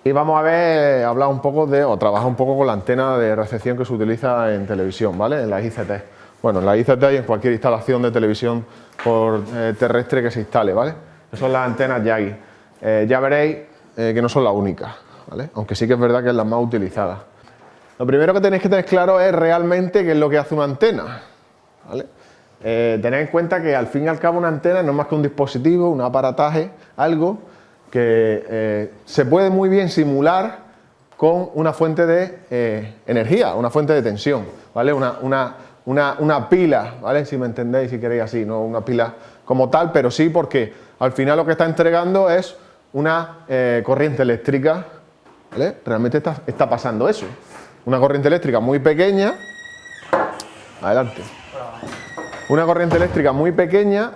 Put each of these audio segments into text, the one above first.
Y vamos a ver, hablar un poco de, o trabajar un poco con la antena de recepción que se utiliza en televisión, ¿vale? En la ICT. Bueno, en la ICT y en cualquier instalación de televisión por terrestre que se instale, ¿vale? Esas son las antenas Yagi. Ya veréis que no son las únicas, ¿vale? Aunque sí que es verdad que es las más utilizadas. Lo primero que tenéis que tener claro es realmente qué es lo que hace una antena, ¿vale? Tened en cuenta que al fin y al cabo una antena no es más que un dispositivo, un aparataje, algo que se puede muy bien simular con una fuente de energía, una fuente de tensión, ¿vale? Una pila, ¿vale? Si me entendéis, si queréis así, no una pila como tal, pero sí porque al final lo que está entregando es una corriente eléctrica, ¿vale? Realmente está pasando eso. Una corriente eléctrica muy pequeña, adelante. Una corriente eléctrica muy pequeña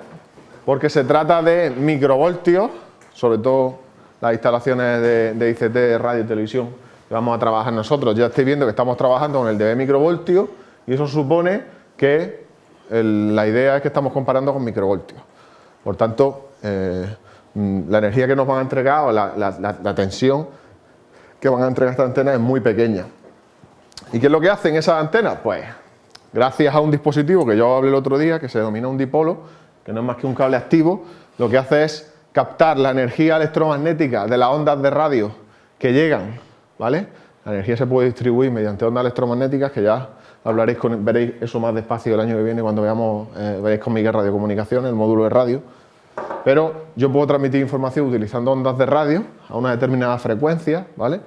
porque se trata de microvoltios, sobre todo las instalaciones de ICT, radio y televisión que vamos a trabajar nosotros. Ya estáis viendo que estamos trabajando con el de microvoltios y eso supone que la idea es que estamos comparando con microvoltios. Por tanto, la energía que nos van a entregar o la tensión que van a entregar estas antenas es muy pequeña. ¿Y qué es lo que hacen esas antenas? Pues gracias a un dispositivo que yo hablé el otro día, que se denomina un dipolo, que no es más que un cable activo, lo que hace es captar la energía electromagnética de las ondas de radio que llegan, ¿vale? La energía se puede distribuir mediante ondas electromagnéticas, que ya hablaréis veréis eso más despacio el año que viene cuando veréis con Miguel Radiocomunicaciones, el módulo de radio. Pero yo puedo transmitir información utilizando ondas de radio a una determinada frecuencia, ¿vale?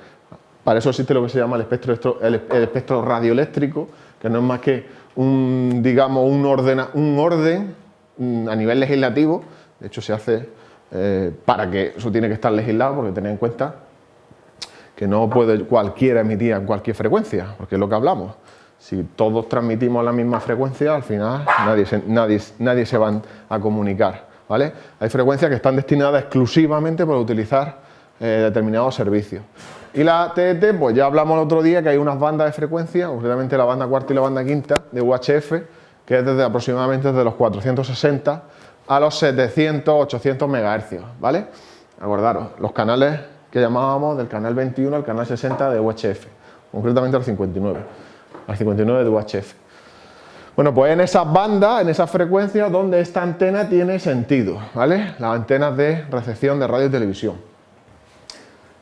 Para eso existe lo que se llama el espectro radioeléctrico, que no es más que un orden a nivel legislativo. De hecho, se hace para que eso tiene que estar legislado, porque tened en cuenta que no puede cualquiera emitir en cualquier frecuencia, porque es lo que hablamos. Si todos transmitimos la misma frecuencia, al final nadie se va a comunicar, ¿vale? Hay frecuencias que están destinadas exclusivamente para utilizar determinados servicios. Y la TDT, pues ya hablamos el otro día que hay unas bandas de frecuencia, concretamente la banda cuarta y la banda quinta de UHF, que es desde aproximadamente desde los 460 a los 700, 800 MHz, ¿vale? Acordaros, los canales que llamábamos del canal 21 al canal 60 de UHF, concretamente al 59 de UHF. Bueno, pues en esas bandas, en esas frecuencias donde esta antena tiene sentido, ¿vale? Las antenas de recepción de radio y televisión.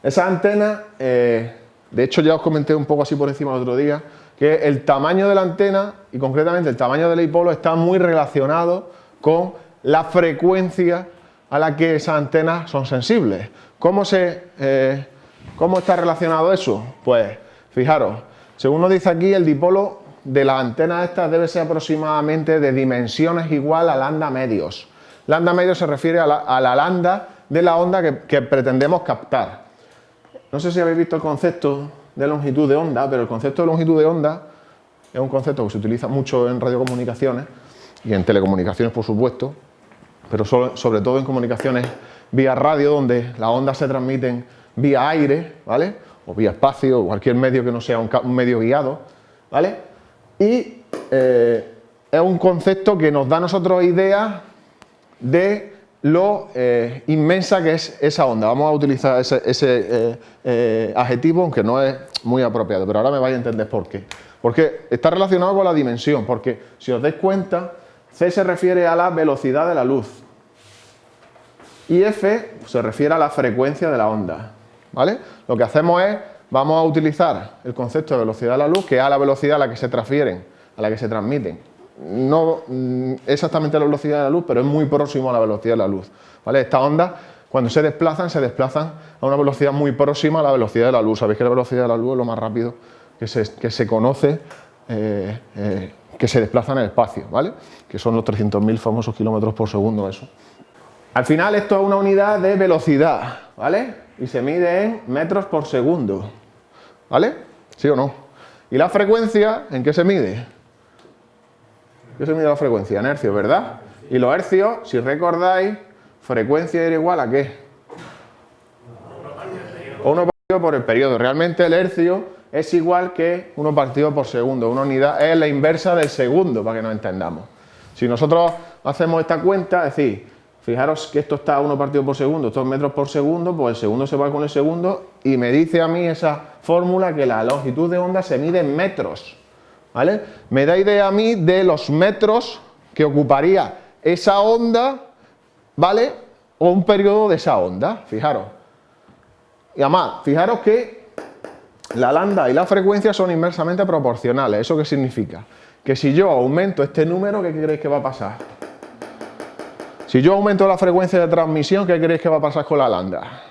Esa antena, de hecho ya os comenté un poco así por encima el otro día, que el tamaño de la antena y concretamente el tamaño del dipolo está muy relacionado con la frecuencia a la que esas antenas son sensibles. ¿Cómo está relacionado eso? Pues fijaros, según nos dice aquí, el dipolo de las antenas estas debe ser aproximadamente de dimensiones igual a lambda medios. Lambda medio se refiere a la lambda de la onda que pretendemos captar. No sé si habéis visto el concepto de longitud de onda, pero el concepto de longitud de onda es un concepto que se utiliza mucho en radiocomunicaciones y en telecomunicaciones, por supuesto, pero sobre todo en comunicaciones vía radio, donde las ondas se transmiten vía aire, ¿vale? O vía espacio, o cualquier medio que no sea un medio guiado, ¿vale? Y es un concepto que nos da a nosotros ideas de lo inmensa que es esa onda. Vamos a utilizar ese adjetivo, aunque no es muy apropiado, pero ahora me vais a entender por qué. Porque está relacionado con la dimensión, porque si os dais cuenta, C se refiere a la velocidad de la luz y F se refiere a la frecuencia de la onda, ¿vale? Lo que hacemos es, vamos a utilizar el concepto de velocidad de la luz, que es a la velocidad a la que se transfieren, a la que se transmiten. No exactamente la velocidad de la luz, pero es muy próximo a la velocidad de la luz, ¿vale? Estas ondas, cuando se desplazan a una velocidad muy próxima a la velocidad de la luz. Sabéis que la velocidad de la luz es lo más rápido que se conoce, que se desplaza en el espacio, ¿vale? Que son los 300.000 famosos kilómetros por segundo, eso. Al final esto es una unidad de velocidad, ¿vale? Y se mide en metros por segundo, ¿vale? ¿Sí o no? ¿Y la frecuencia en qué se mide? ¿Qué se mide la frecuencia? En hercios, ¿verdad? Y los hercios, si recordáis, frecuencia era igual a ¿qué? 1 partido por el periodo. Realmente el hercio es igual que 1 partido por segundo. Una unidad es la inversa del segundo, para que nos entendamos. Si nosotros hacemos esta cuenta, es decir, Fijaros que esto está a 1 partido por segundo, esto es metros por segundo, pues el segundo se va con el segundo y me dice a mí esa fórmula que la longitud de onda se mide en metros, ¿vale? Me da idea a mí de los metros que ocuparía esa onda, ¿vale? O un periodo de esa onda, fijaros. Y además, fijaros que la lambda y la frecuencia son inversamente proporcionales. ¿Eso qué significa? Que si yo aumento este número, ¿qué creéis que va a pasar? Si yo aumento la frecuencia de transmisión, ¿qué creéis que va a pasar con la lambda?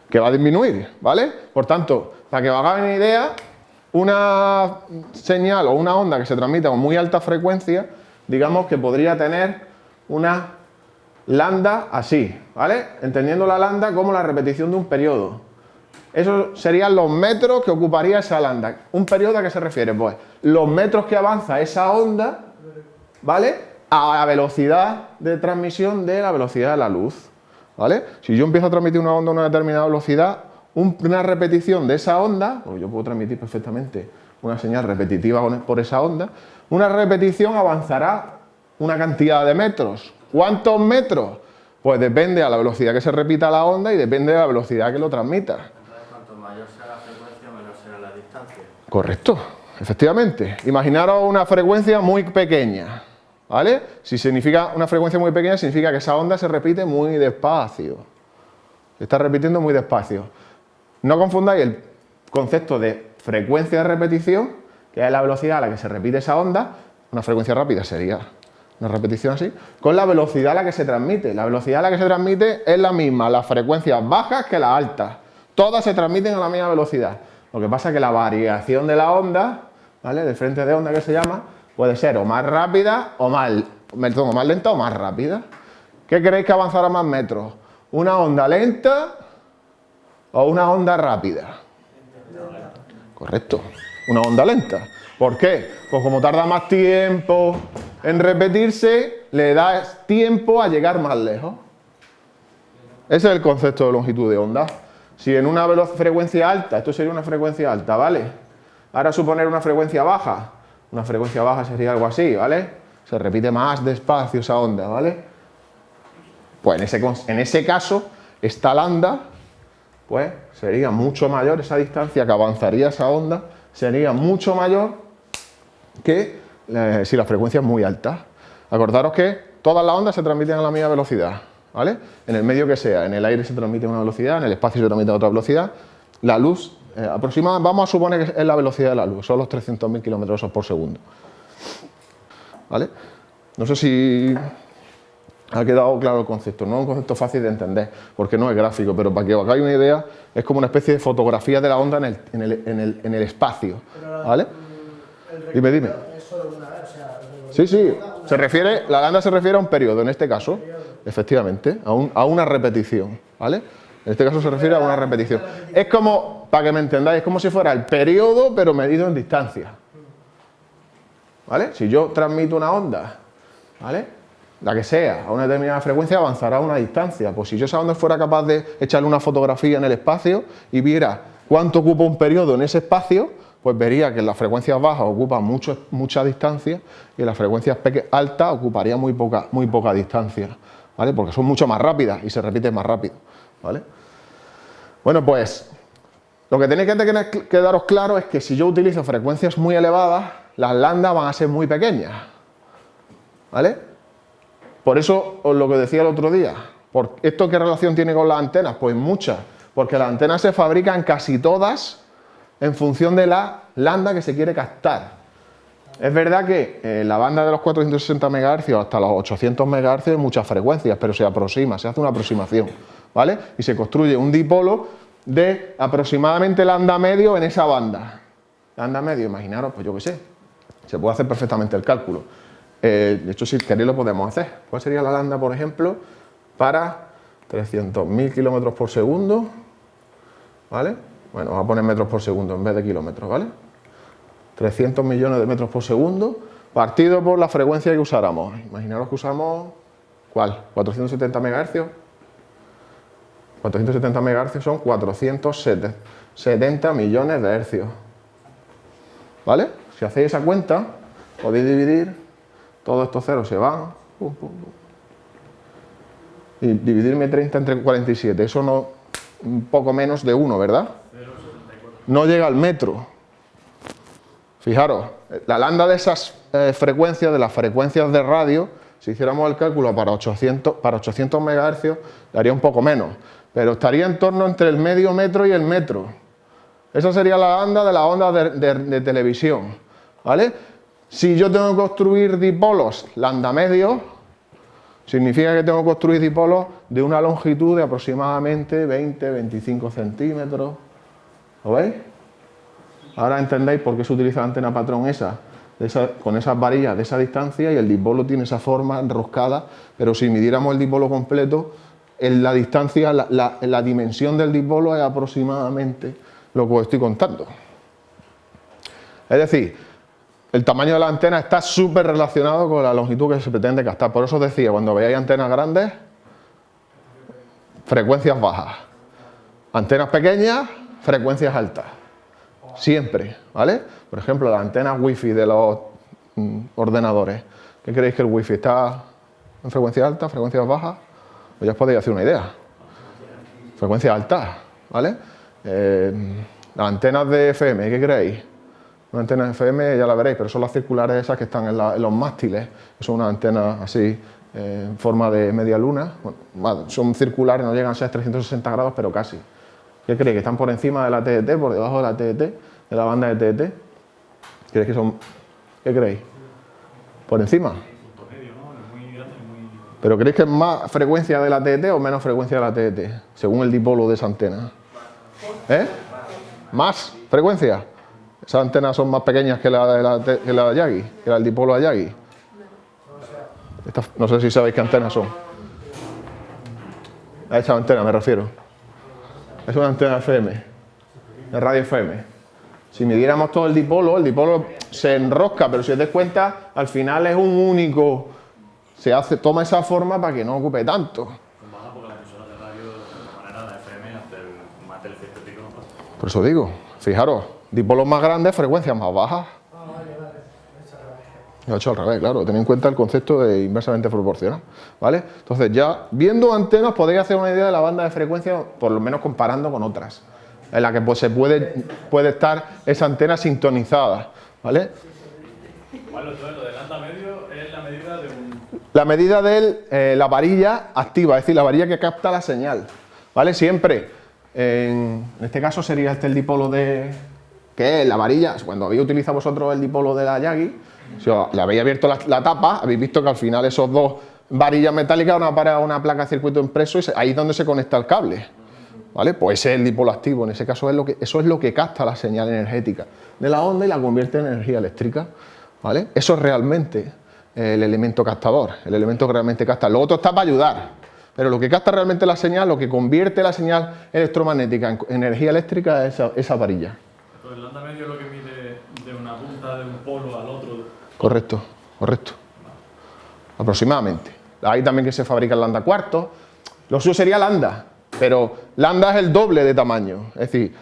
Que va a disminuir, ¿vale? Por tanto, para que os hagáis una idea, una señal o una onda que se transmite con muy alta frecuencia, digamos que podría tener una lambda así, ¿vale? Entendiendo la lambda como la repetición de un periodo. Esos serían los metros que ocuparía esa lambda. ¿Un periodo a qué se refiere? Pues los metros que avanza esa onda, ¿vale? A la velocidad de transmisión de la velocidad de la luz, ¿vale? Si yo empiezo a transmitir una onda a una determinada velocidad, una repetición de esa onda, pues yo puedo transmitir perfectamente una señal repetitiva por esa onda, una repetición avanzará una cantidad de metros. ¿Cuántos metros? Pues depende a la velocidad que se repita la onda y depende de la velocidad que lo transmita. Entonces, cuanto mayor sea la frecuencia, menor será la distancia. Correcto, efectivamente. Imaginaros una frecuencia muy pequeña, ¿vale? Si significa una frecuencia muy pequeña, significa que esa onda se repite muy despacio. Se está repitiendo muy despacio. No confundáis el concepto de frecuencia de repetición, que es la velocidad a la que se repite esa onda. Una frecuencia rápida sería una repetición así, con la velocidad a la que se transmite. La velocidad a la que se transmite es la misma, las frecuencias bajas que las altas. Todas se transmiten a la misma velocidad. Lo que pasa es que la variación de la onda, ¿vale? Del frente de onda que se llama, puede ser o más rápida o más lenta o más rápida. ¿Qué creéis que avanzará más metros? ¿Una onda lenta o una onda rápida? Correcto, una onda lenta. ¿Por qué? Pues como tarda más tiempo en repetirse, le da tiempo a llegar más lejos. Ese es el concepto de longitud de onda. Si en una frecuencia alta, esto sería una frecuencia alta, ¿vale? Ahora suponer una frecuencia baja. Una frecuencia baja sería algo así, ¿vale? Se repite más despacio esa onda, ¿vale? Pues en ese caso, esta lambda, pues sería mucho mayor, esa distancia que avanzaría esa onda, sería mucho mayor que si la frecuencia es muy alta. Acordaros que todas las ondas se transmiten a la misma velocidad, ¿vale? En el medio que sea, en el aire se transmite a una velocidad, en el espacio se transmite a otra velocidad. La luz aproximada, vamos a suponer que es la velocidad de la luz, son los 300.000 kilómetros por segundo, ¿vale? No sé si ha quedado claro el concepto. No es un concepto fácil de entender, porque no es gráfico, pero para que os hagáis una idea, es como una especie de fotografía de la onda en el espacio, ¿vale? Dime. Es solo una vez, o sea, Sí, la lambda se refiere a un periodo, en este caso, efectivamente, a una repetición, ¿vale? En este caso se refiere a una repetición. Es como, para que me entendáis, es como si fuera el periodo, pero medido en distancia, ¿vale? Si yo transmito una onda, ¿vale? La que sea, a una determinada frecuencia, avanzará a una distancia. Pues si yo esa onda fuera capaz de echarle una fotografía en el espacio y viera cuánto ocupa un periodo en ese espacio, pues vería que en las frecuencias bajas ocupan mucha distancia y en las frecuencias altas ocuparía muy poca distancia, ¿vale? Porque son mucho más rápidas y se repiten más rápido, ¿vale? Bueno, pues lo que tenéis que quedaros claro es que si yo utilizo frecuencias muy elevadas, las lambdas van a ser muy pequeñas, ¿vale? Por eso os lo que decía el otro día. ¿Esto qué relación tiene con las antenas? Pues mucha, porque las antenas se fabrican casi todas en función de la lambda que se quiere captar. Es verdad que la banda de los 460 MHz hasta los 800 MHz hay muchas frecuencias, pero se hace una aproximación, ¿vale? Y se construye un dipolo de aproximadamente lambda medio en esa banda. Lambda medio, imaginaros, pues yo qué sé, se puede hacer perfectamente el cálculo. De hecho, si queréis lo podemos hacer. ¿Cuál sería la lambda, por ejemplo, para 300.000 kilómetros por segundo? ¿Vale? Bueno, vamos a poner metros por segundo en vez de kilómetros, ¿vale? 300 millones de metros por segundo partido por la frecuencia que usáramos. Imaginaros que usamos, ¿cuál? 470 MHz. 470 MHz son 470 millones de hercios. ¿Vale? Si hacéis esa cuenta, podéis dividir todos estos ceros se van, pum, pum, pum. Y dividirme 30 entre 47, eso no, un poco menos de 1, ¿verdad? No llega al metro. Fijaros, la lambda de esas frecuencias, de las frecuencias de radio, si hiciéramos el cálculo para 800 MHz, daría un poco menos, pero estaría en torno entre el medio metro y el metro. Esa sería la lambda de las ondas de televisión, ¿vale? Si yo tengo que construir dipolos lambda medio, significa que tengo que construir dipolos de una longitud de aproximadamente 20-25 centímetros. ¿Lo veis? Ahora entendéis por qué se utiliza la antena patrón con esas varillas de esa distancia, y el dipolo tiene esa forma enroscada, pero si midiéramos el dipolo completo, en la distancia, la dimensión del dipolo es aproximadamente lo que os estoy contando. Es decir, el tamaño de la antena está súper relacionado con la longitud que se pretende captar. Por eso os decía, cuando veáis antenas grandes, frecuencias bajas. Antenas pequeñas, frecuencias altas. Siempre, ¿vale? Por ejemplo, las antenas wifi de los ordenadores. ¿Qué creéis que el wifi está en frecuencias altas, frecuencias bajas? Pues ya os podéis hacer una idea. Frecuencias altas, ¿vale? Las antenas de FM, ¿qué creéis? Una antena de FM ya la veréis, pero son las circulares esas que están en los mástiles. Son unas antenas así, en forma de media luna. Bueno, son circulares, no llegan a ser 360 grados, pero casi. ¿Qué creéis? ¿Que están por encima de la TDT, por debajo de la TDT, de la banda de TDT? ¿Creéis que son...? ¿Qué creéis? ¿Por encima? ¿Pero creéis que es más frecuencia de la TDT o menos frecuencia de la TDT? Según el dipolo de esa antena. ¿Eh? ¿Más frecuencia? Esas antenas son más pequeñas que la de Yagi, que el dipolo de Yagi. No sé si sabéis qué antenas son. A esa antena me refiero. Es una antena FM, de radio FM. Si midiéramos todo el dipolo se enrosca, pero si os dais cuenta, al final es un único. Toma esa forma para que no ocupe tanto. Por eso digo, fijaros, dipolos más grandes, frecuencias más bajas. Lo he hecho al revés, claro. Tened en cuenta el concepto de inversamente proporcional, ¿vale? Entonces, ya viendo antenas podéis hacer una idea de la banda de frecuencia, por lo menos comparando con otras, en la que pues, puede estar esa antena sintonizada, ¿vale? Bueno, lo del lambda medio es la medida de un... La medida de la varilla activa, es decir, la varilla que capta la señal, ¿vale? Siempre, en este caso sería el dipolo de... ¿Qué es? La varilla, cuando habéis utilizado vosotros el dipolo de la Yagi, si le habéis abierto la tapa, habéis visto que al final esos dos varillas metálicas van para una placa de circuito impreso y ahí es donde se conecta el cable, ¿vale? Pues ese es el dipolo activo, en ese caso eso es lo que capta la señal energética de la onda y la convierte en energía eléctrica, ¿vale? Eso es realmente el elemento captador, el elemento que realmente capta. Lo otro está para ayudar, pero lo que capta realmente la señal, lo que convierte la señal electromagnética en energía eléctrica es esa varilla. Pues el lambda medio es lo que mide de una punta de un polo al otro. Correcto, correcto. Aproximadamente. Hay también que se fabrican lambda cuartos. Lo suyo sería lambda, pero lambda es el doble de tamaño. Es decir,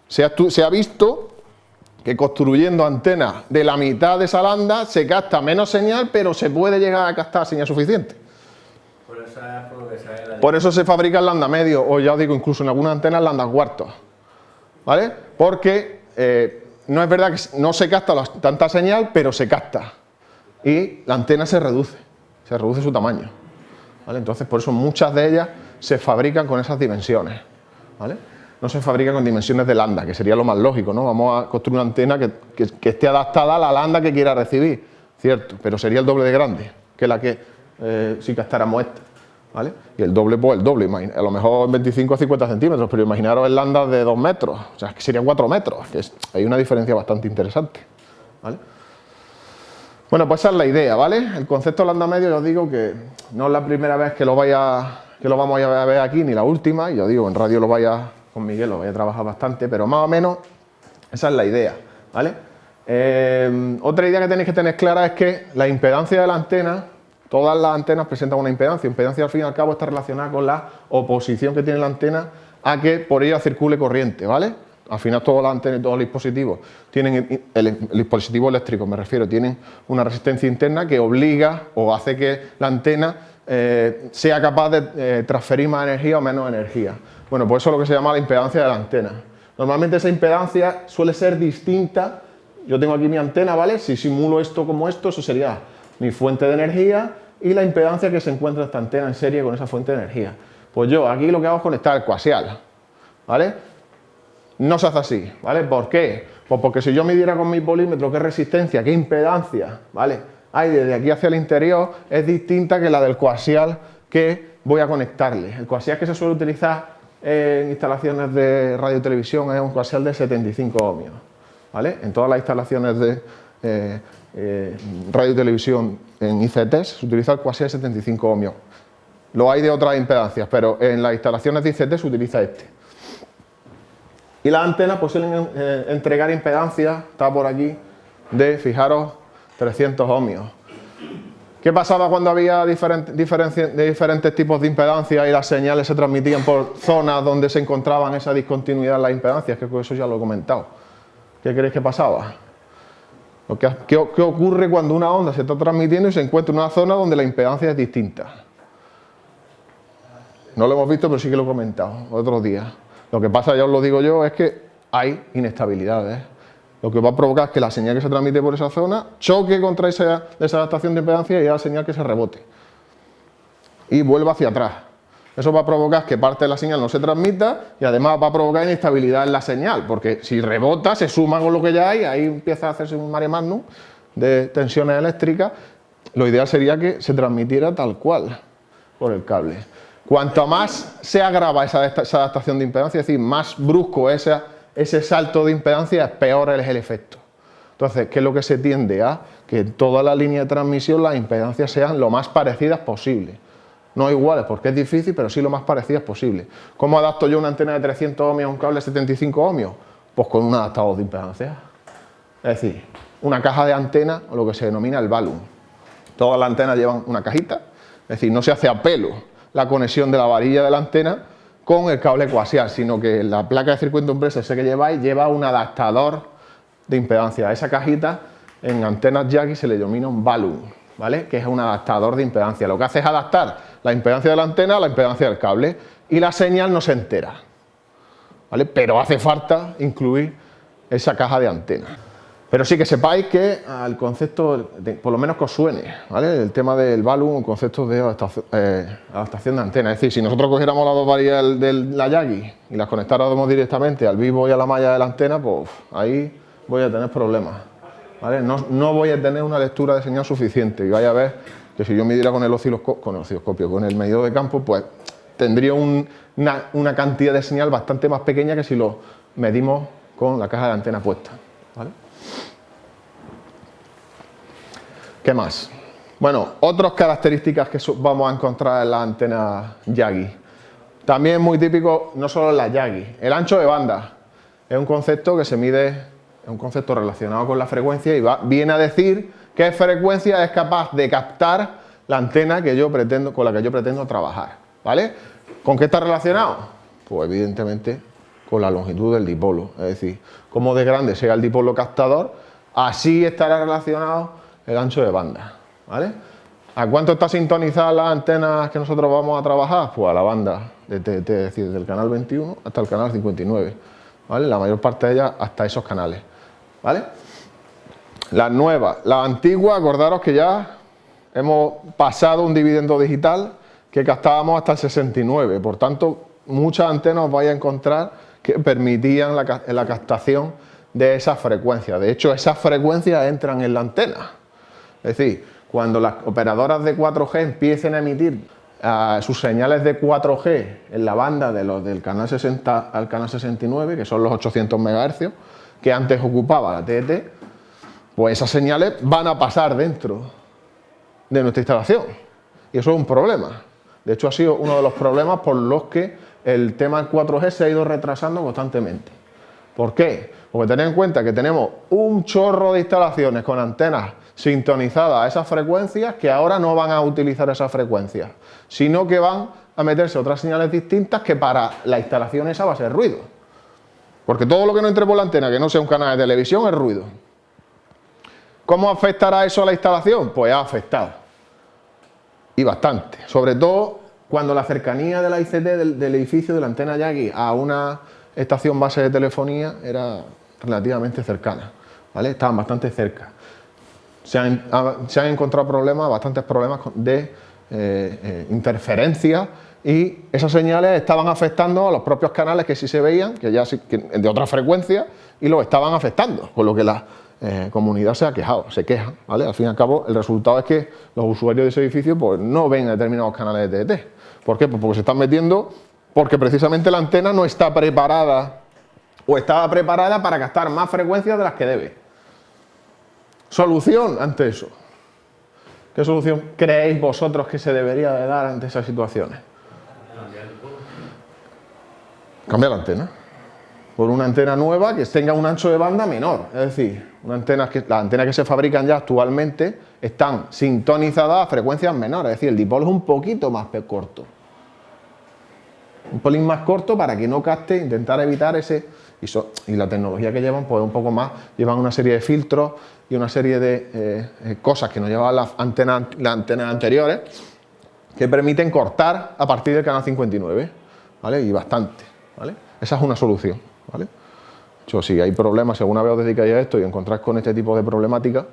se ha visto que construyendo antenas de la mitad de esa lambda se capta menos señal, pero se puede llegar a captar señal suficiente. Por eso se fabrica el lambda medio, o ya os digo, incluso en algunas antenas lambda cuartos. ¿Vale? Porque no es verdad que no se capta tanta señal, pero se capta. Y la antena se reduce su tamaño. ¿Vale? Entonces, por eso muchas de ellas se fabrican con esas dimensiones. ¿Vale? No se fabrican con dimensiones de lambda, que sería lo más lógico, ¿no? Vamos a construir una antena que esté adaptada a la lambda que quiera recibir, ¿cierto? Pero sería el doble de grande que la que si captáramos esta. ¿Vale? Y el doble, pues el doble, a lo mejor 25 a 50 centímetros, pero imaginaros el lambda de 2 metros, o sea, que serían 4 metros, hay una diferencia bastante interesante, ¿vale? Bueno, pues esa es la idea, ¿vale? El concepto de lambda medio, yo os digo que no es la primera vez que lo vamos a ver aquí, ni la última, y yo digo, en radio con Miguel lo vaya a trabajar bastante, pero más o menos esa es la idea, ¿vale? Otra idea que tenéis que tener clara es que la impedancia de la antena, todas las antenas presentan una impedancia. Impedancia, al fin y al cabo, está relacionada con la oposición que tiene la antena a que por ella circule corriente, ¿vale? al final todas las antenas y todos los dispositivos tienen, el dispositivo eléctrico me refiero, tienen una resistencia interna que obliga o hace que la antena sea capaz de transferir más energía o menos energía. Bueno, pues eso es lo que se llama la impedancia de la antena. Normalmente esa impedancia suele ser distinta. Yo tengo aquí mi antena, ¿vale? Si simulo esto como esto, eso sería mi fuente de energía y la impedancia que se encuentra esta antena en serie con esa fuente de energía. Pues yo aquí lo que hago es conectar el coaxial, ¿vale? No se hace así, ¿vale? ¿Por qué? Pues porque si yo midiera con mi polímetro qué resistencia, qué impedancia, ¿vale?, hay desde aquí hacia el interior, es distinta que la del coaxial que voy a conectarle. El coaxial que se suele utilizar en instalaciones de radio y televisión es un coaxial de 75 ohmios, ¿vale? En todas las instalaciones de radio y televisión en ICTs se utiliza el coaxial de 75 ohmios. Lo hay de otras impedancias, pero en las instalaciones de ICT se utiliza este. Y las antenas pues suelen entregar impedancias, está por aquí, de, fijaros, 300 ohmios. ¿Qué pasaba cuando había diferentes tipos de impedancias y las señales se transmitían por zonas donde se encontraban esa discontinuidad en las impedancias? Que eso ya lo he comentado. ¿Qué creéis que pasaba? ¿Qué ocurre cuando una onda se está transmitiendo y se encuentra en una zona donde la impedancia es distinta? No lo hemos visto, pero sí que lo he comentado otros días. Lo que pasa, ya os lo digo yo, es que hay inestabilidades. Lo que va a provocar es que la señal que se transmite por esa zona choque contra esa adaptación de impedancia y la señal que se rebote. Y vuelva hacia atrás. Eso va a provocar que parte de la señal no se transmita y además va a provocar inestabilidad en la señal, porque si rebota, se suma con lo que ya hay, ahí empieza a hacerse un mare magnum de tensiones eléctricas. Lo ideal sería que se transmitiera tal cual por el cable. Cuanto más se agrava esa adaptación de impedancia, es decir, más brusco ese salto de impedancia, peor es el efecto. Entonces, ¿qué es lo que se tiende a? Que en toda la línea de transmisión las impedancias sean lo más parecidas posible. No iguales, porque es difícil, pero sí lo más parecidas posible. ¿Cómo adapto yo una antena de 300 ohmios a un cable de 75 ohmios? Pues con un adaptador de impedancia. Es decir, una caja de antena, o lo que se denomina el balun. Todas las antenas llevan una cajita, es decir, no se hace a pelo la conexión de la varilla de la antena con el cable coaxial, sino que la placa de circuito impreso ese que lleváis lleva un adaptador de impedancia. A esa cajita en antenas Yagi se le denomina un balun, ¿vale?, que es un adaptador de impedancia. Lo que hace es adaptar la impedancia de la antena a la impedancia del cable y la señal no se entera, ¿vale?, pero hace falta incluir esa caja de antena. Pero sí que sepáis que al concepto, por lo menos que os suene, ¿vale?, el tema del balun, un concepto de adaptación de antena. Es decir, si nosotros cogiéramos las dos varillas de la Yagi y las conectáramos directamente al vivo y a la malla de la antena, pues ahí voy a tener problemas, ¿vale? No voy a tener una lectura de señal suficiente y vais a ver que si yo midiera con el osciloscopio, con el medidor de campo, pues tendría una cantidad de señal bastante más pequeña que si lo medimos con la caja de antena puesta, ¿vale? ¿Qué más? Bueno, otras características que vamos a encontrar en las antenas Yagi. También muy típico, no solo en las Yagi, el ancho de banda. Es un concepto que se mide, es un concepto relacionado con la frecuencia y viene a decir qué frecuencia es capaz de captar la antena con la que yo pretendo trabajar, ¿vale? ¿Con qué está relacionado? Pues evidentemente con la longitud del dipolo, es decir, cómo de grande sea el dipolo captador, así estará relacionado el ancho de banda, ¿vale? ¿A cuánto está sintonizada las antenas que nosotros vamos a trabajar? Pues a la banda de TDT, es decir, desde el canal 21 hasta el canal 59, ¿vale? La mayor parte de ellas hasta esos canales, ¿vale? Las nuevas, las antiguas, acordaros que ya hemos pasado un dividendo digital que captábamos hasta el 69, por tanto, muchas antenas os vais a encontrar que permitían la captación de esas frecuencias. De hecho, esas frecuencias entran en la antena. Es decir, cuando las operadoras de 4G empiecen a emitir sus señales de 4G en la banda del canal 60 al canal 69, que son los 800 MHz, que antes ocupaba la TDT, pues esas señales van a pasar dentro de nuestra instalación. Y eso es un problema. De hecho, ha sido uno de los problemas por los que el tema del 4G se ha ido retrasando constantemente. ¿Por qué? Porque tened en cuenta que tenemos un chorro de instalaciones con antenas sintonizadas a esas frecuencias que ahora no van a utilizar esas frecuencias, sino que van a meterse otras señales distintas que para la instalación esa va a ser ruido. Porque todo lo que no entre por la antena, que no sea un canal de televisión, es ruido. ¿Cómo afectará eso a la instalación? Pues ha afectado. Y bastante. Sobre todo cuando la cercanía de la ICT del edificio de la antena Yagi a una estación base de telefonía era relativamente cercana, ¿vale? Estaban bastante cerca. Se han encontrado problemas, bastantes problemas de interferencia, y esas señales estaban afectando a los propios canales que sí se veían, que ya de otra frecuencia, y los estaban afectando, con lo que la comunidad se ha quejado, se queja, ¿vale? Al fin y al cabo, el resultado es que los usuarios de ese edificio pues, no ven determinados canales de TDT. ¿Por qué? Pues porque se están metiendo, porque precisamente la antena no está preparada, o estaba preparada para captar más frecuencias de las que debe. Solución ante eso. ¿Qué solución creéis vosotros que se debería de dar ante esas situaciones? Cambiar la antena. Por una antena nueva que tenga un ancho de banda menor. Es decir, las antenas que se fabrican ya actualmente están sintonizadas a frecuencias menores. Es decir, el dipolo es un poquito más corto. Un pelín más corto para que no capte, intentar evitar ese... Y la tecnología que llevan, pues un poco más, llevan una serie de filtros y una serie de cosas que no llevaban las antenas anteriores, que permiten cortar a partir del canal 59, ¿vale? Y bastante, ¿vale? Esa es una solución, ¿vale? De hecho, si hay problemas, si alguna vez os dedicáis a esto y encontráis con este tipo de problemática,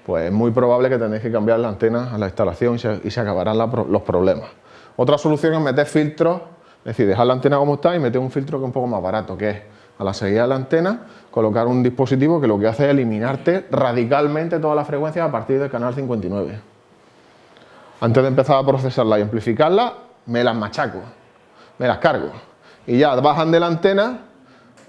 pues es muy probable que tengáis que cambiar la antena a la instalación y se acabarán los problemas. Otra solución es meter filtros, es decir, dejar la antena como está y meter un filtro que es un poco más barato, que es a la salida de la antena colocar un dispositivo que lo que hace es eliminarte radicalmente todas las frecuencias a partir del canal 59. Antes de empezar a procesarla y amplificarla, me las machaco, me las cargo. Y ya bajan de la antena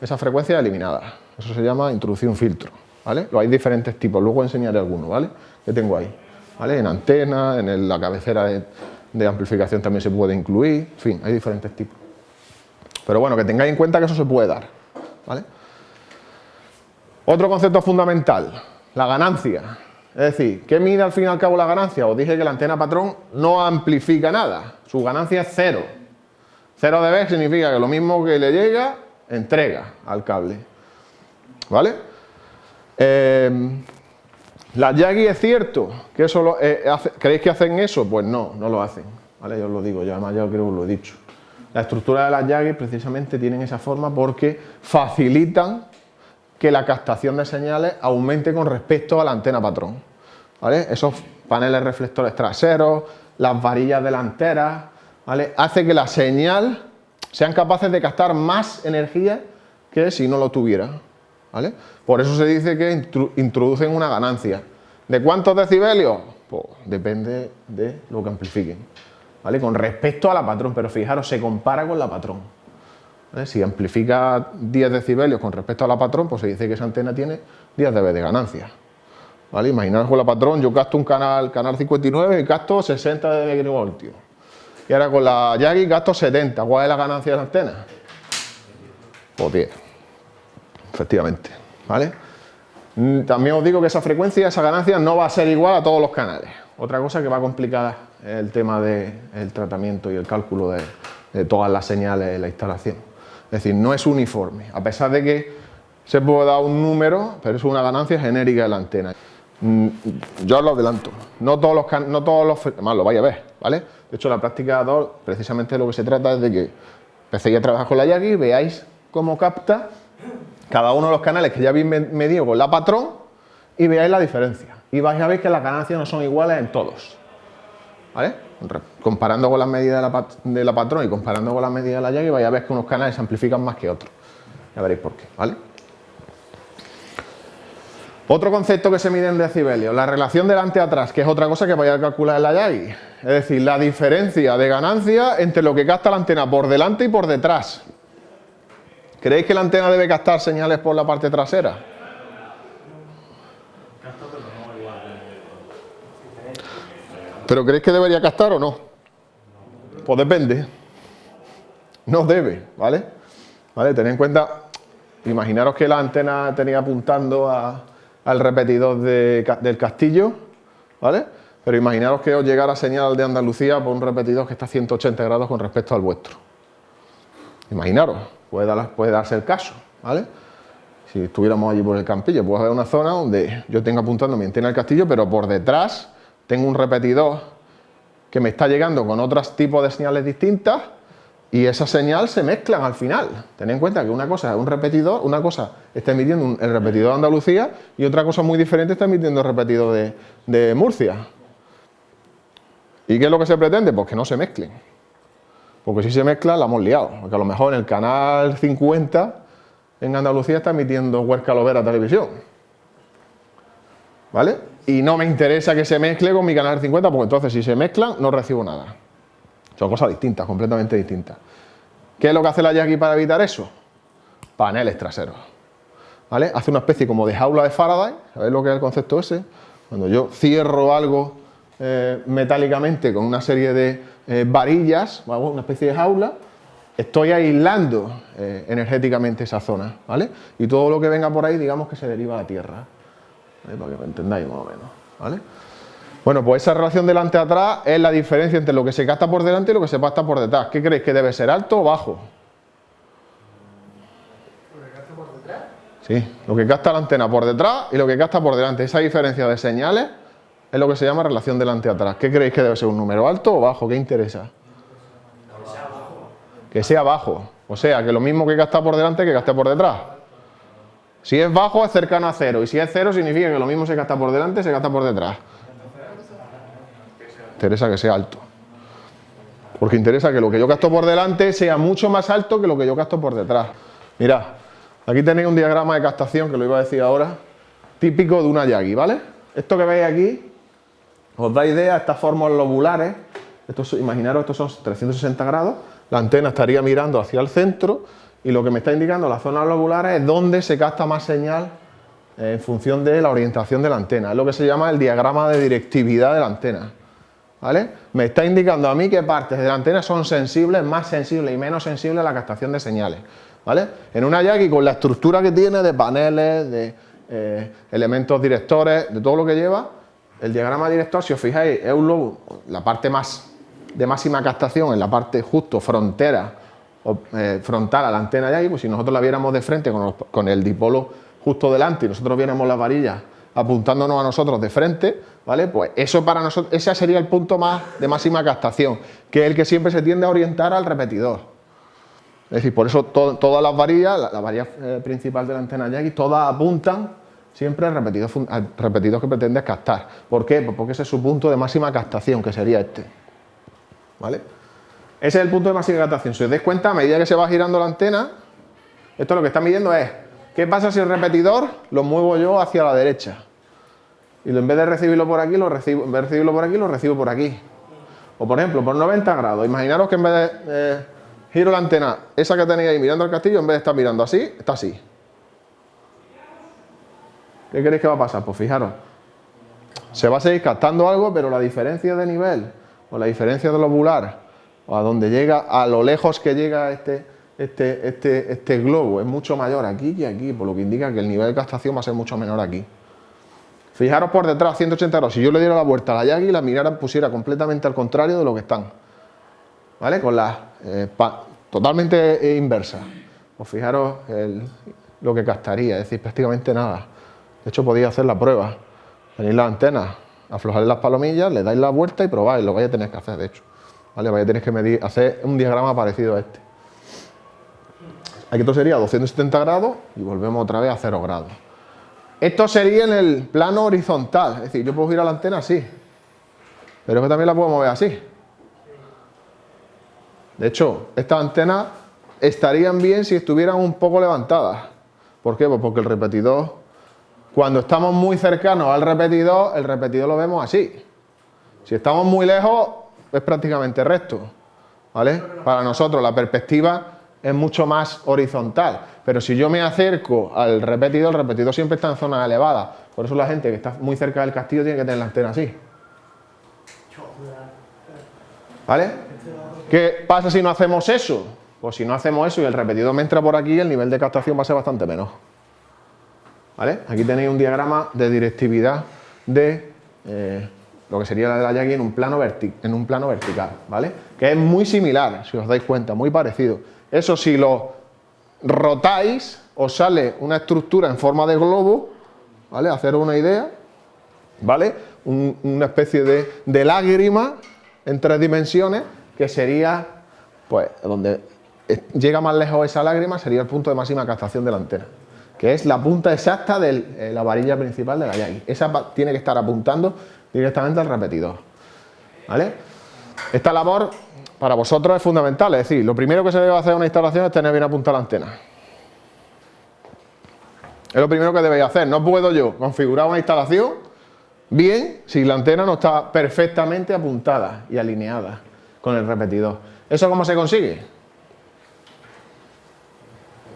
esas frecuencias eliminadas. Eso se llama introducir un filtro, ¿vale? Hay diferentes tipos, luego enseñaré algunos, ¿vale? Que tengo ahí, ¿vale? En antena, en la cabecera de amplificación también se puede incluir, en fin, hay diferentes tipos. Pero bueno, que tengáis en cuenta que eso se puede dar, ¿vale? Otro concepto fundamental, la ganancia. Es decir, ¿qué mide al fin y al cabo la ganancia? Os dije que la antena patrón no amplifica nada, su ganancia es cero. 0 dB significa que lo mismo que le llega, entrega al cable, ¿vale? Las Yagi es cierto que eso ¿creéis que hacen eso? Pues no, no lo hacen, ¿vale? Yo os lo digo, yo además ya creo que os lo he dicho. La estructura de las Yagi precisamente tienen esa forma porque facilitan que la captación de señales aumente con respecto a la antena patrón, ¿vale? Esos paneles reflectores traseros, las varillas delanteras, ¿vale? Hace que la señal sean capaces de captar más energía que si no lo tuviera, ¿vale? Por eso se dice que introducen una ganancia. ¿De cuántos decibelios? Pues depende de lo que amplifiquen, ¿vale? Con respecto a la patrón, pero fijaros, se compara con la patrón, ¿vale? Si amplifica 10 decibelios con respecto a la patrón, pues se dice que esa antena tiene 10 dB de ganancia, ¿vale? Imaginaos con la patrón, yo gasto un canal 59 y gasto 60 dB. Y ahora con la Yagi gasto 70. ¿Cuál es la ganancia de la antena? Pues 10. Efectivamente, ¿vale? También os digo que esa frecuencia, esa ganancia no va a ser igual a todos los canales. Otra cosa que va a complicar el tema del tratamiento y el cálculo de todas las señales de la instalación. Es decir, no es uniforme. A pesar de que se puede dar un número, pero es una ganancia genérica de la antena. Yo os lo adelanto. No todos los más lo vais a ver, ¿vale? De hecho, la práctica 2, precisamente lo que se trata es de que empecéis a trabajar con la Yagi, veáis cómo capta cada uno de los canales que ya habéis medido con la patrón y veáis la diferencia. Y vais a ver que las ganancias no son iguales en todos, ¿vale? Comparando con las medidas de la patrón y comparando con las medidas de la Yagi, vais a ver que unos canales se amplifican más que otros. Ya veréis por qué, ¿vale? Otro concepto que se mide en decibelios, la relación delante-atrás, que es otra cosa que vais a calcular en la Yagi. Es decir, la diferencia de ganancia entre lo que capta la antena por delante y por detrás. ¿Creéis que la antena debe captar señales por la parte trasera? ¿Pero creéis que debería captar o no? Pues depende. No debe, ¿vale? ¿Vale? Tened en cuenta, imaginaros que la antena tenía apuntando al repetidor del castillo, ¿vale? Pero imaginaros que os llegara señal de Andalucía por un repetidor que está a 180 grados con respecto al vuestro. Imaginaros, puede darse el caso. ¿vale? Si estuviéramos allí por el campillo, puedo ver una zona donde yo tengo apuntando mi antena al castillo, pero por detrás tengo un repetidor que me está llegando con otros tipos de señales distintas y esas señales se mezclan al final. Tened en cuenta que una cosa es un repetidor, una cosa está emitiendo el repetidor de Andalucía y otra cosa muy diferente está emitiendo el repetidor de Murcia. ¿Y qué es lo que se pretende? Pues que no se mezclen. Porque si se mezclan la hemos liado. Porque a lo mejor en el canal 50 en Andalucía está emitiendo Huerca Lovera Televisión. ¿Vale? Y no me interesa que se mezcle con mi canal 50 porque entonces si se mezclan no recibo nada. Son cosas distintas, completamente distintas. ¿Qué es lo que hace la Yagi para evitar eso? Paneles traseros. ¿Vale? Hace una especie como de jaula de Faraday. ¿Sabéis lo que es el concepto ese? Cuando yo cierro algo metálicamente con una serie de varillas, ¿vale? Una especie de jaula, estoy aislando energéticamente esa zona, ¿vale? Y todo lo que venga por ahí, digamos que se deriva a la Tierra, ¿vale? Para que lo entendáis más o menos, ¿vale? Bueno, pues esa relación delante-atrás es la diferencia entre lo que se capta por delante y lo que se capta por detrás. ¿Qué creéis que debe ser, alto o bajo? ¿Lo que capta por detrás? Sí, lo que capta la antena por detrás y lo que capta por delante. Esa diferencia de señales es lo que se llama relación delante-atrás. ¿Qué creéis que debe ser, un número alto o bajo? ¿Qué interesa? Que sea bajo. O sea, que lo mismo que capta por delante que capta por detrás. Si es bajo es cercano a cero y si es cero significa que lo mismo se capta por delante se capta por detrás. Interesa que sea alto. Porque interesa que lo que yo capto por delante sea mucho más alto que lo que yo capto por detrás. Mirad, aquí tenéis un diagrama de captación, que lo iba a decir ahora, típico de una Yagi, ¿vale? Esto que veis aquí os da idea, estas formas lobulares, imaginaros, estos son 360 grados, la antena estaría mirando hacia el centro y lo que me está indicando las zonas lobulares es dónde se capta más señal en función de la orientación de la antena. Es lo que se llama el diagrama de directividad de la antena, ¿vale? Me está indicando a mí qué partes de la antena son sensibles, más sensibles y menos sensibles a la captación de señales, ¿vale? En una Yagi, con la estructura que tiene de paneles, de elementos directores, de todo lo que lleva, el diagrama director, si os fijáis, es un lobo, la parte más de máxima captación, en la parte justo frontera, frontal a la antena Yagi, pues si nosotros la viéramos de frente con el dipolo justo delante y nosotros viéramos las varillas apuntándonos a nosotros de frente, ¿vale? Pues eso para nosotros, ese sería el punto más de máxima captación, que es el que siempre se tiende a orientar al repetidor. Es decir, por eso todas las varillas, la varilla principal de la antena Yagi, todas apuntan siempre al repetidor que pretendes captar. ¿Por qué? Pues porque ese es su punto de máxima captación, que sería este, ¿vale? Ese es el punto de máxima captación. Si os dais cuenta, a medida que se va girando la antena, esto lo que está midiendo es ¿qué pasa si el repetidor lo muevo yo hacia la derecha? Y en vez de recibirlo por aquí, lo recibo por aquí. O por ejemplo, por 90 grados. Imaginaros que en vez de giro la antena, esa que tenéis ahí mirando al castillo, en vez de estar mirando así, está así. ¿Qué queréis que va a pasar? Pues fijaros, se va a seguir captando algo, pero la diferencia de nivel, o la diferencia de lobular, o a donde llega, a lo lejos que llega este globo, es mucho mayor aquí que aquí, por lo que indica que el nivel de captación va a ser mucho menor aquí. Fijaros por detrás, 180 grados, si yo le diera la vuelta a la Yagi y la mirara, pusiera completamente al contrario de lo que están, ¿vale? Con la totalmente inversa. Pues fijaros lo que captaría, es decir, prácticamente nada. De hecho, podéis hacer la prueba. Tenéis la antena, aflojáis las palomillas, le dais la vuelta y probáis. Lo vais a tener que hacer, de hecho. ¿Vale? Vais a tener que medir, hacer un diagrama parecido a este. Aquí esto sería 270 grados y volvemos otra vez a 0 grados. Esto sería en el plano horizontal. Es decir, yo puedo girar la antena así. Pero es que también la puedo mover así. De hecho, estas antenas estarían bien si estuvieran un poco levantadas. ¿Por qué? Pues porque el repetidor, cuando estamos muy cercanos al repetidor, el repetidor lo vemos así. Si estamos muy lejos, es prácticamente recto, ¿vale? Para nosotros la perspectiva es mucho más horizontal. Pero si yo me acerco al repetidor, el repetidor siempre está en zonas elevadas. Por eso la gente que está muy cerca del castillo tiene que tener la antena así. ¿Vale? ¿Qué pasa si no hacemos eso? Pues si no hacemos eso y el repetidor me entra por aquí, el nivel de captación va a ser bastante menos. ¿Vale? Aquí tenéis un diagrama de directividad de lo que sería la de la Yagi en un plano vertical, ¿vale? Que es muy similar, si os dais cuenta, muy parecido. Eso si lo rotáis, os sale una estructura en forma de globo, ¿vale? Haceros una idea, ¿vale? Una especie de lágrima en 3 dimensiones, que sería, pues, donde llega más lejos esa lágrima, sería el punto de máxima captación de la antena, que es la punta exacta de la varilla principal de la Yagi. Esa tiene que estar apuntando directamente al repetidor, ¿vale? Esta labor para vosotros es fundamental, es decir, lo primero que se debe hacer en una instalación es tener bien apuntada la antena. Es lo primero que debéis hacer. No puedo yo configurar una instalación bien si la antena no está perfectamente apuntada y alineada con el repetidor. ¿Eso cómo se consigue?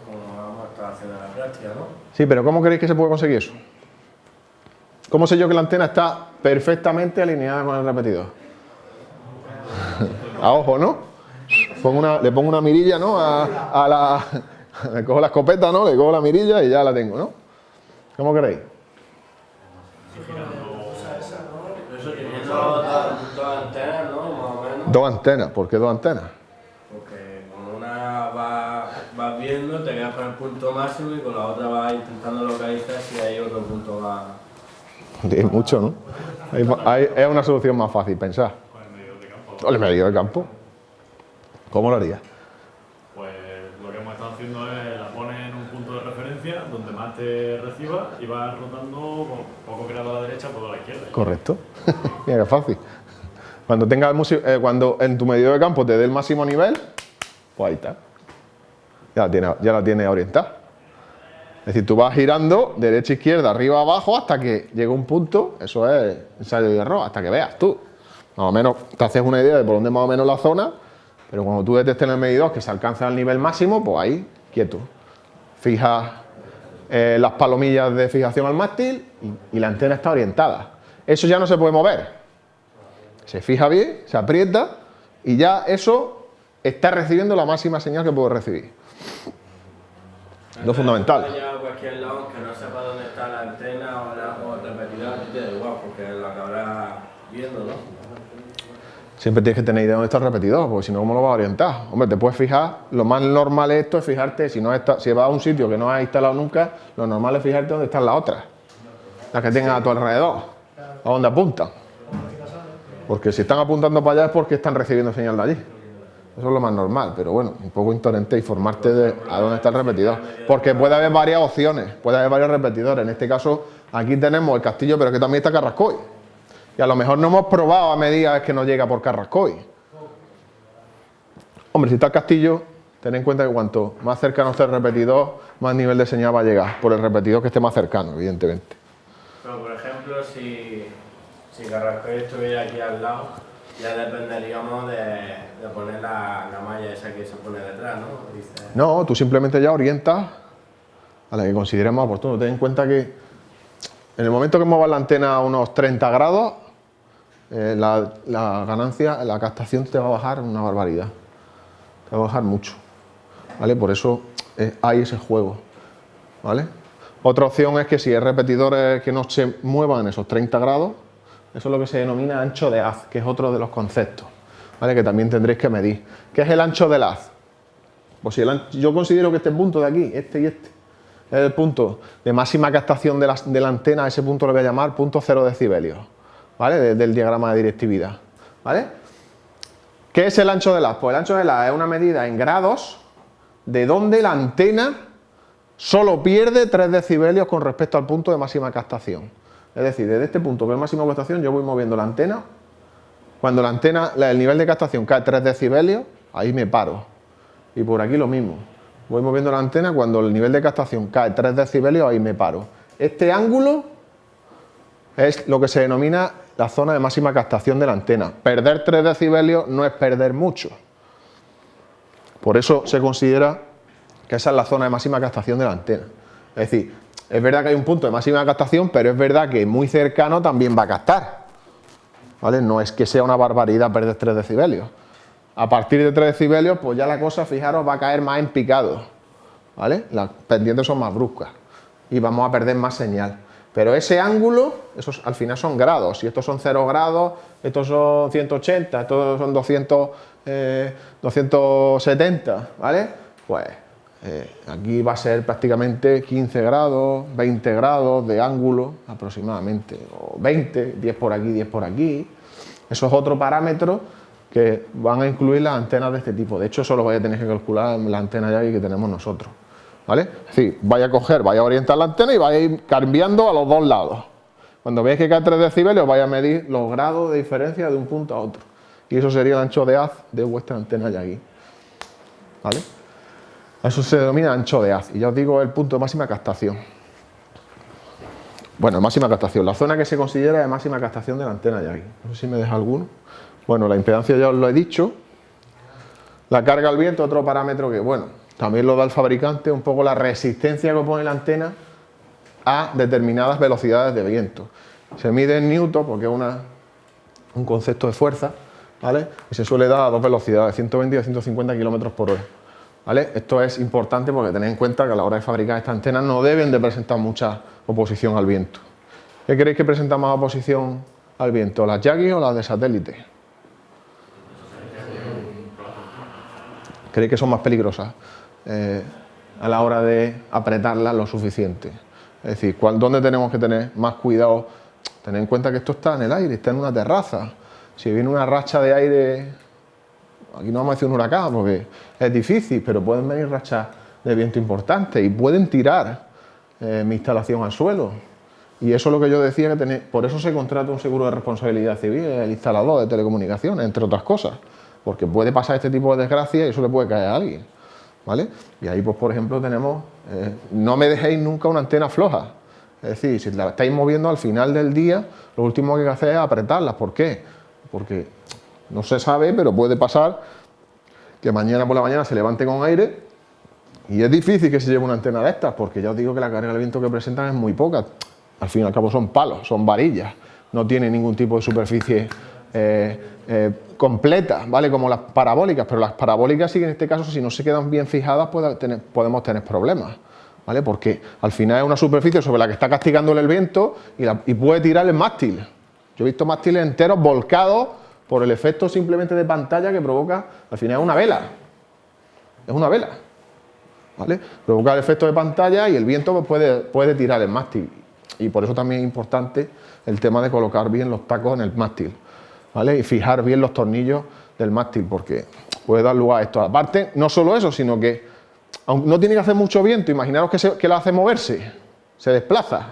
Como vamos a estar haciendo la práctica, ¿no? Sí, pero ¿cómo creéis que se puede conseguir eso? ¿Cómo sé yo que la antena está perfectamente alineada con el repetidor? A ojo, ¿no? Le pongo una mirilla, ¿no? Le cojo la escopeta, ¿no? Le cojo la mirilla y ya la tengo, ¿no? ¿Cómo queréis? Eso teniendo dos antenas, ¿no? Más o menos. 2 antenas. ¿Por qué 2 antenas? Porque con una vas viendo, te quedas con el punto máximo y con la otra vas intentando localizar si hay otro punto más. Es mucho, ¿no? Es una solución más fácil, pensar. Con el medidor de campo. ¿O el medidor de campo? ¿Cómo lo harías? Pues lo que hemos estado haciendo es la pones en un punto de referencia donde más te reciba y vas rotando poco creado a la derecha, poco a la izquierda. Correcto. Mira qué fácil. Cuando en tu medidor de campo te dé el máximo nivel, pues ahí está. Ya la tienes orientada. Es decir, tú vas girando derecha, izquierda, arriba, abajo, hasta que llega un punto, eso es ensayo y error, hasta que veas tú. Más o menos te haces una idea de por dónde más o menos la zona, pero cuando tú detectes en el medidor que se alcanza el nivel máximo, pues ahí, quieto. Fijas las palomillas de fijación al mástil y la antena está orientada. Eso ya no se puede mover. Se fija bien, se aprieta y ya eso está recibiendo la máxima señal que puede recibir. Lo fundamental. Ya a cualquier lado que no sepa dónde está la antena o el repetidor, a ti te da igual, porque lo acabarás viendo, ¿no? Siempre tienes que tener idea de dónde está el repetidor, porque si no, ¿cómo lo vas a orientar? Hombre, te puedes fijar, lo más normal es esto, es fijarte, si vas a un sitio que no has instalado nunca, lo normal es fijarte dónde están las otras, las que tengas a tu alrededor, a dónde apuntan. Porque si están apuntando para allá es porque están recibiendo señal de allí. Eso es lo más normal, pero bueno, un poco intenté informarte de a dónde está el repetidor. Porque puede haber varias opciones, puede haber varios repetidores. En este caso, aquí tenemos el Castillo, pero que también está Carrascoy. Y a lo mejor no hemos probado a medida que nos llega por Carrascoy. Hombre, si está el Castillo, ten en cuenta que cuanto más cercano esté el repetidor, más nivel de señal va a llegar. Por el repetidor que esté más cercano, evidentemente. Pero por ejemplo, si Carrascoy estuviera aquí al lado, ya dependeríamos de poner la malla esa que se pone detrás, ¿no? No, tú simplemente ya orientas a la que consideres más oportuno. Ten en cuenta que en el momento que muevas la antena a unos 30 grados, la ganancia, la captación te va a bajar una barbaridad. Te va a bajar mucho, ¿vale? Por eso hay ese juego, ¿vale? Otra opción es que si hay repetidores que no se muevan en esos 30 grados, eso es lo que se denomina ancho de haz, que es otro de los conceptos, ¿vale? Que también tendréis que medir. ¿Qué es el ancho del haz? Pues si yo considero que este punto de aquí, este y este, es el punto de máxima captación de la antena, a ese punto le voy a llamar punto 0 decibelios, ¿vale? Del diagrama de directividad, ¿vale? ¿Qué es el ancho del haz? Pues el ancho del haz es una medida en grados de donde la antena solo pierde 3 decibelios con respecto al punto de máxima captación. Es decir, desde este punto que es máxima captación, yo voy moviendo la antena. Cuando la antena, el nivel de captación cae 3 decibelios, ahí me paro. Y por aquí lo mismo. Voy moviendo la antena, cuando el nivel de captación cae 3 decibelios, ahí me paro. Este ángulo es lo que se denomina la zona de máxima captación de la antena. Perder 3 decibelios no es perder mucho. Por eso se considera que esa es la zona de máxima captación de la antena. Es decir, es verdad que hay un punto de máxima captación, pero es verdad que muy cercano también va a captar, ¿vale? No es que sea una barbaridad perder 3 decibelios. A partir de 3 decibelios, pues ya la cosa, fijaros, va a caer más en picado, ¿vale? Las pendientes son más bruscas y vamos a perder más señal. Pero ese ángulo, esos al final son grados. Si estos son 0 grados, estos son 180, estos son 270, ¿vale? Pues Aquí va a ser prácticamente 15 grados, 20 grados de ángulo aproximadamente, o 20, 10 por aquí, 10 por aquí. Eso es otro parámetro que van a incluir las antenas de este tipo. De hecho, eso lo vais a tener que calcular en la antena Yagi que tenemos nosotros, ¿vale? Es decir, vaya a orientar la antena y vaya a ir cambiando a los dos lados. Cuando veáis que cae 3 decibelios, os vais a medir los grados de diferencia de un punto a otro. Y eso sería el ancho de haz de vuestra antena Yagi, ¿vale? Eso se denomina ancho de haz. Y ya os digo, el punto de máxima captación. Bueno, máxima captación. La zona que se considera de máxima captación de la antena Yagi. No sé si me deja alguno. Bueno, la impedancia ya os lo he dicho. La carga al viento, otro parámetro que, bueno, también lo da el fabricante, un poco la resistencia que pone la antena a determinadas velocidades de viento. Se mide en newton porque es un concepto de fuerza, ¿vale? Y se suele dar a dos velocidades, 120 y 150 km por hora. ¿Vale? Esto es importante porque tened en cuenta que a la hora de fabricar estas antenas no deben de presentar mucha oposición al viento. ¿Qué creéis que presenta más oposición al viento? ¿Las Yagi o las de satélite? ¿Creéis que son más peligrosas a la hora de apretarlas lo suficiente? Es decir, ¿dónde tenemos que tener más cuidado? Tened en cuenta que esto está en el aire, está en una terraza. Si viene una racha de aire, aquí no vamos a decir un huracán porque es difícil, pero pueden venir rachas de viento importantes y pueden tirar mi instalación al suelo. Y eso es lo que yo decía, que por eso se contrata un seguro de responsabilidad civil, el instalador de telecomunicaciones, entre otras cosas, porque puede pasar este tipo de desgracia y eso le puede caer a alguien, ¿vale? Y ahí, pues, por ejemplo, tenemos, no me dejéis nunca una antena floja. Es decir, si la estáis moviendo al final del día, lo último que hay que hacer es apretarlas. ¿Por qué? Porque no se sabe, pero puede pasar que mañana por la mañana se levante con aire y es difícil que se lleve una antena de estas, porque ya os digo que la carga de viento que presentan es muy poca. Al fin y al cabo son palos, son varillas, no tiene ningún tipo de superficie completa, ¿vale? Como las parabólicas, pero las parabólicas sí que en este caso, si no se quedan bien fijadas, podemos tener problemas, ¿vale? Porque al final es una superficie sobre la que está castigándole el viento y puede tirar el mástil. Yo he visto mástiles enteros volcados por el efecto simplemente de pantalla que provoca, al final es una vela, ¿vale? Provoca el efecto de pantalla y el viento puede tirar el mástil. Y por eso también es importante el tema de colocar bien los tacos en el mástil, ¿vale? Y fijar bien los tornillos del mástil, porque puede dar lugar a esto. Aparte, no solo eso, sino que aunque no tiene que hacer mucho viento, imaginaros que lo hace moverse, se desplaza.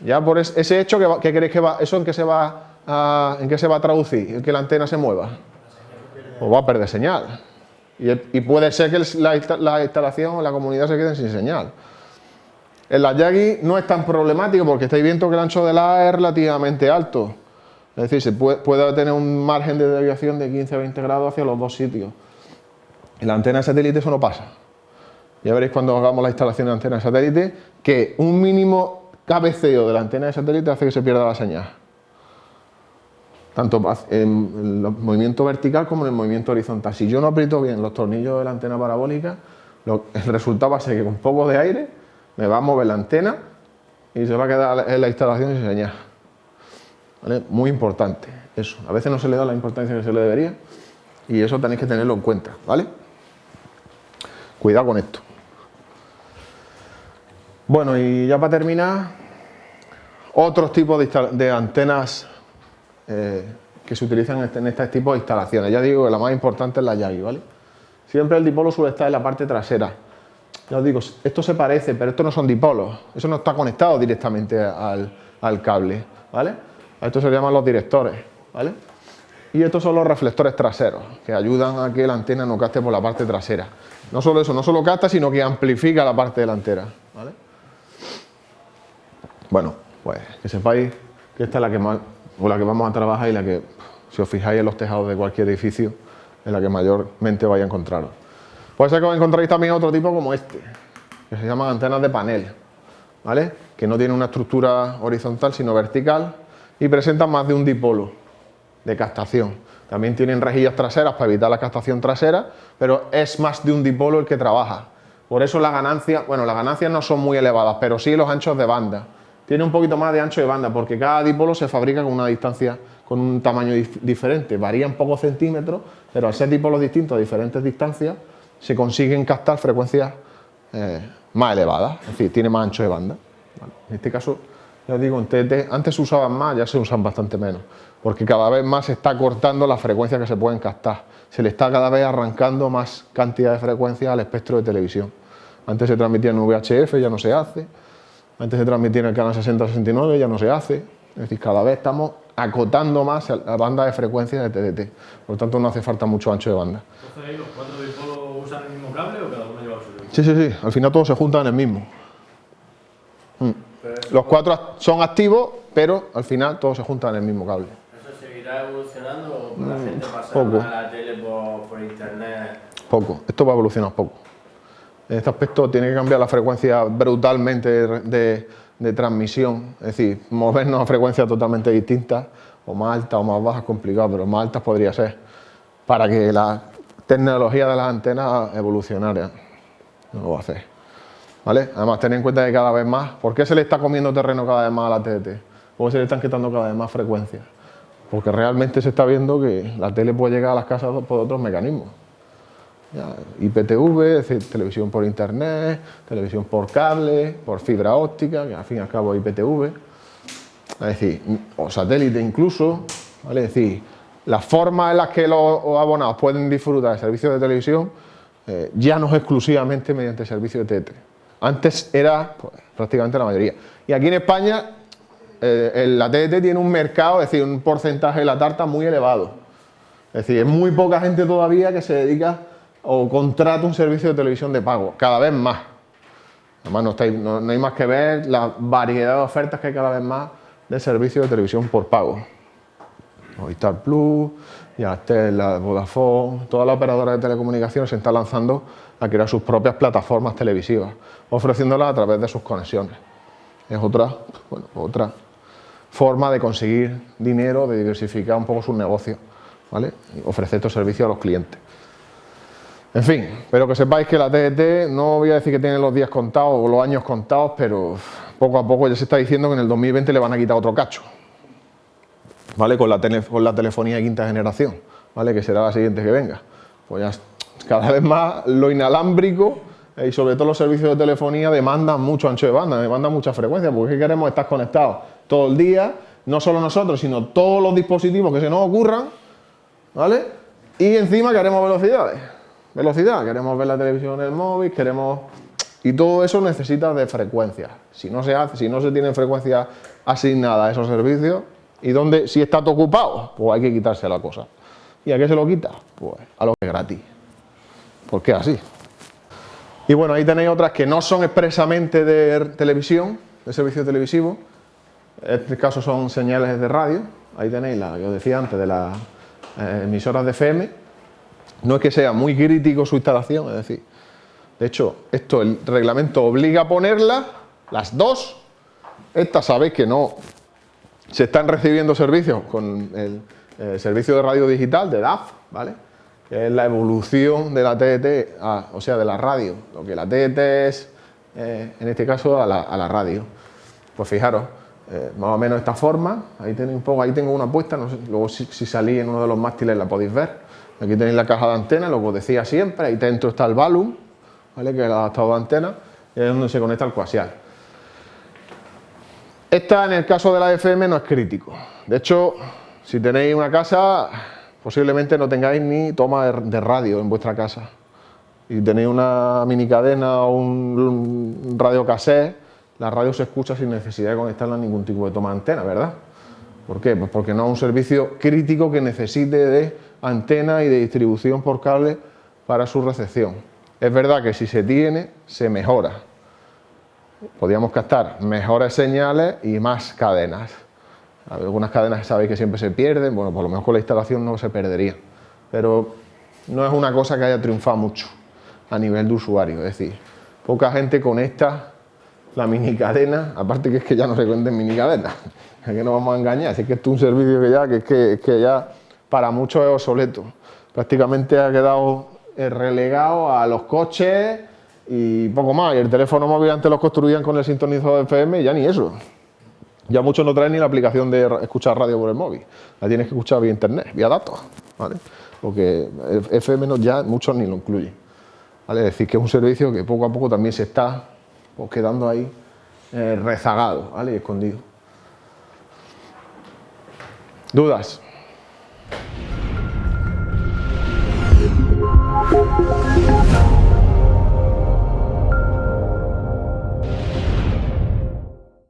Ya por ese hecho, ¿qué queréis que va? ¿Eso en qué se va a traducir? ¿En que la antena se mueva? Pues va a perder señal. Y puede ser que la instalación o la comunidad se queden sin señal. En la Yagi no es tan problemático porque estáis viendo que el ancho de la es relativamente alto. Es decir, se puede tener un margen de desviación de 15 a 20 grados hacia los dos sitios. En la antena de satélite eso no pasa. Ya veréis cuando hagamos la instalación de antena de satélite que un mínimo cabeceo de la antena de satélite hace que se pierda la señal. Tanto en el movimiento vertical como en el movimiento horizontal. Si yo no aprieto bien los tornillos de la antena parabólica, el resultado va a ser que con poco de aire me va a mover la antena y se va a quedar en la instalación sin señal. ¿Vale? Muy importante eso. A veces no se le da la importancia que se le debería y eso tenéis que tenerlo en cuenta, ¿vale? Cuidado con esto. Bueno, y ya para terminar, otros tipos de antenas que se utilizan en este tipo de instalaciones. Ya digo que la más importante es la Yagi, ¿vale? Siempre el dipolo suele estar en la parte trasera. Ya os digo, esto se parece, pero estos no son dipolos. Eso no está conectado directamente al cable, ¿vale? A esto se llaman los directores, ¿vale? Y estos son los reflectores traseros, que ayudan a que la antena no capte por la parte trasera. No solo eso, no solo capta, sino que amplifica la parte delantera, ¿vale? Bueno, pues que sepáis que esta es la que vamos a trabajar y la que, si os fijáis en los tejados de cualquier edificio, es la que mayormente vais a encontraros. Puede ser que os encontréis también otro tipo como este, que se llaman antenas de panel, ¿vale? Que no tienen una estructura horizontal, sino vertical, y presentan más de un dipolo de captación. También tienen rejillas traseras para evitar la captación trasera, pero es más de un dipolo el que trabaja. Por eso las ganancias no son muy elevadas, pero sí los anchos de banda. Tiene un poquito más de ancho de banda, porque cada dipolo se fabrica con una distancia, con un tamaño diferente. Varían pocos centímetros, pero al ser dipolos distintos a diferentes distancias, se consiguen captar frecuencias más elevadas, es decir, tiene más ancho de banda. ¿Vale? En este caso, ya os digo, en TDT antes se usaban más, ya se usan bastante menos, porque cada vez más se está cortando las frecuencias que se pueden captar. Se le está cada vez arrancando más cantidad de frecuencias al espectro de televisión. Antes se transmitía en VHF, ya no se hace. Antes se transmitía en el canal 60-69, ya no se hace. Es decir, cada vez estamos acotando más la banda de frecuencias de TDT. Por lo tanto, no hace falta mucho ancho de banda. Entonces, ¿ahí los 4 dipolos usan el mismo cable o cada uno lleva el suyo? Sí, sí, sí. Al final todos se juntan en el mismo. Los 4 son activos, pero al final todos se juntan en el mismo cable. ¿Eso seguirá evolucionando o la gente pasará poco. a la tele por internet? Poco. Esto va a evolucionar poco. En este aspecto tiene que cambiar la frecuencia brutalmente de transmisión. Es decir, movernos a frecuencias totalmente distintas, o más altas o más bajas, complicado, pero más altas podría ser, para que la tecnología de las antenas evolucionara. No lo va a hacer. ¿Vale? Además, tener en cuenta que cada vez más, ¿por qué se le está comiendo terreno cada vez más a la TDT? ¿Por qué se le están quitando cada vez más frecuencias? Porque realmente se está viendo que la tele puede llegar a las casas por otros mecanismos. Ya, IPTV, es decir, televisión por internet, televisión por cable, por fibra óptica, que al fin y al cabo es IPTV, es decir, o satélite incluso, ¿vale? Es decir, las formas en las que los abonados pueden disfrutar de servicios de televisión ya no es exclusivamente mediante servicios de TDT. Antes era pues, prácticamente la mayoría. Y aquí en España la TDT tiene un mercado, es decir, un porcentaje de la tarta muy elevado. Es decir, es muy poca gente todavía que se dedica o contrata un servicio de televisión de pago, cada vez más. Además, no hay más que ver la variedad de ofertas que hay cada vez más de servicios de televisión por pago. Movistar Plus, Yastel, Vodafone, todas las operadoras de telecomunicaciones se están lanzando a crear sus propias plataformas televisivas, ofreciéndolas a través de sus conexiones. Es otra forma de conseguir dinero, de diversificar un poco sus negocios, ¿vale? Y ofrecer estos servicios a los clientes. En fin, pero que sepáis que la TDT, no voy a decir que tiene los días contados o los años contados, pero poco a poco ya se está diciendo que en el 2020 le van a quitar otro cacho, ¿vale? Con la telefonía de quinta generación, ¿vale? Que será la siguiente que venga. Pues ya cada vez más lo inalámbrico y sobre todo los servicios de telefonía demandan mucho ancho de banda, demandan mucha frecuencia, porque queremos estar conectados todo el día, no solo nosotros, sino todos los dispositivos que se nos ocurran, ¿vale? Y encima queremos velocidad, queremos ver la televisión en el móvil, y todo eso necesita de frecuencias. Si no se tienen frecuencias asignadas a esos servicios, ¿y si está todo ocupado? Pues hay que quitarse la cosa. ¿Y a qué se lo quita? Pues a lo que es gratis. ¿Por qué así? Y bueno, ahí tenéis otras que no son expresamente de televisión, de servicio televisivo. En este caso son señales de radio. Ahí tenéis la que os decía antes de las emisoras de FM. No es que sea muy crítico su instalación, es decir, de hecho, el reglamento obliga a ponerlas, las dos. Estas sabéis que no se están recibiendo servicios con el servicio de radio digital, de DAF, ¿vale? Que es la evolución de la TDT, o sea, de la radio. Lo que la TDT es, en este caso, a la radio. Pues fijaros, más o menos esta forma, ahí tenéis un poco, ahí tengo una puesta, no sé, luego si salís en uno de los mástiles la podéis ver. Aquí tenéis la caja de antena, lo que os decía siempre, ahí dentro está el balun, ¿vale? Que es el adaptador de antena, y es donde se conecta el coaxial. Esta, en el caso de la FM, no es crítico. De hecho, si tenéis una casa, posiblemente no tengáis ni toma de radio en vuestra casa. Y tenéis una mini cadena o un radio cassette, la radio se escucha sin necesidad de conectarla a ningún tipo de toma de antena, ¿verdad? ¿Por qué? Pues porque no es un servicio crítico que necesite de antena y de distribución por cable para su recepción. Es verdad que si se tiene, se mejora. Podríamos captar mejores señales y más cadenas. Algunas cadenas sabéis que siempre se pierden, bueno, por lo menos con la instalación no se perdería. Pero no es una cosa que haya triunfado mucho a nivel de usuario. Es decir, poca gente conecta la mini cadena, aparte que es que ya no se venden mini cadenas. Es que no vamos a engañar, es que esto es un servicio que ya para muchos es obsoleto. Prácticamente ha quedado relegado a los coches y poco más. Y el teléfono móvil antes los construían con el sintonizador de FM y ya ni eso. Ya muchos no traen ni la aplicación de escuchar radio por el móvil. La tienes que escuchar vía internet, vía datos, ¿vale? Porque FM ya muchos ni lo incluyen. ¿vale? Es decir, que es un servicio que poco a poco también se está pues, quedando ahí rezagado, ¿vale? Y escondido. ¿Dudas?